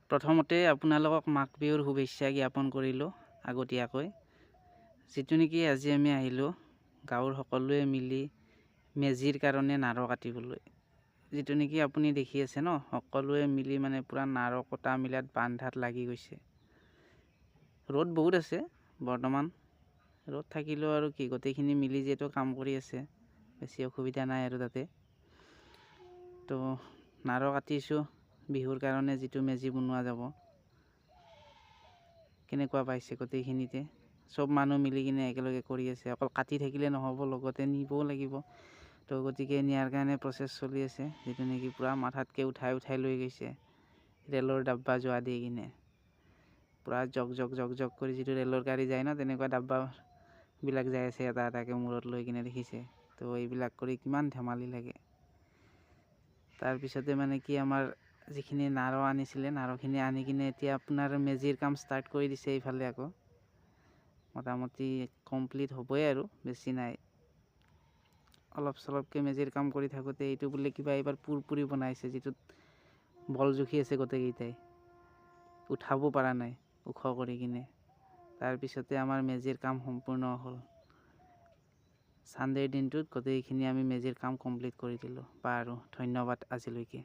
প্ৰথমতে আপোনালোকক মাঘ বিহুৰ শুভেচ্ছা জ্ঞাপন কৰিলোঁ আগতীয়াকৈ। যিটো নেকি আজি আমি আহিলোঁ গাঁৱৰ সকলোৱে মিলি মেজিৰ কাৰণে নাৰ কাটিবলৈ। যিটো নেকি আপুনি দেখি আছে ন, সকলোৱে মিলি মানে পুৰা নাৰ কটা মিলাত বান্ধাত লাগি গৈছে। ৰ'দ বহুত আছে বৰ্তমান, ৰ'দ থাকিলেও আৰু কি, গোটেইখিনি মিলি যিহেতু কাম কৰি আছে, বেছি অসুবিধা নাই আৰু তাতে। তো নাৰ কাটিছোঁ বিহুৰ কাৰণে, যিটো মেজি বনোৱা যাব। কেনেকুৱা পাইছে গোটেইখিনিতে চব মানুহ মিলি কিনে একেলগে কৰি আছে। অকল কাটি থাকিলে নহ'ব, লগতে নিবও লাগিব। তো গতিকে নিয়াৰ কাৰণে প্ৰচেছ চলি আছে। যিটো নেকি পূৰা মাথাতকৈ উঠাই লৈ গৈছে ৰেলৰ ডাব্বা যোৱা দি কিনে, পূৰা জক কৰি, যিটো ৰেলৰ গাড়ী যায় ন, তেনেকুৱা ডাব্বাবিলাক যাই আছে এটা এটাকৈ মূৰত লৈ কিনে, দেখিছে। তো এইবিলাক কৰি কিমান ধেমালি লাগে। তাৰপিছতে মানে কি, আমাৰ যিখিনি নাৰ আনিছিলে, নাৰখিনি আনি কিনে এতিয়া আপোনাৰ মেজিৰ কাম ষ্টাৰ্ট কৰি দিছে এইফালে। আকৌ মোটামুটি কমপ্লিট হ'বই আৰু, বেছি নাই। অলপ চলপকৈ মেজিৰ কাম কৰি থাকোঁতে এইটো বোলে কিবা এইবাৰ পুৰপুৰি বনাইছে, যিটোত বল জুখি আছে গোটেইকেইটাই, উঠাব পৰা নাই ওখ কৰি কিনে। তাৰপিছতে আমাৰ মেজিৰ কাম সম্পূৰ্ণ হ'ল। ছানডেৰ দিনটোত গোটেইখিনি আমি মেজিৰ কাম কমপ্লিট কৰি দিলোঁ। বাৰু ধন্যবাদ আজিলৈকে।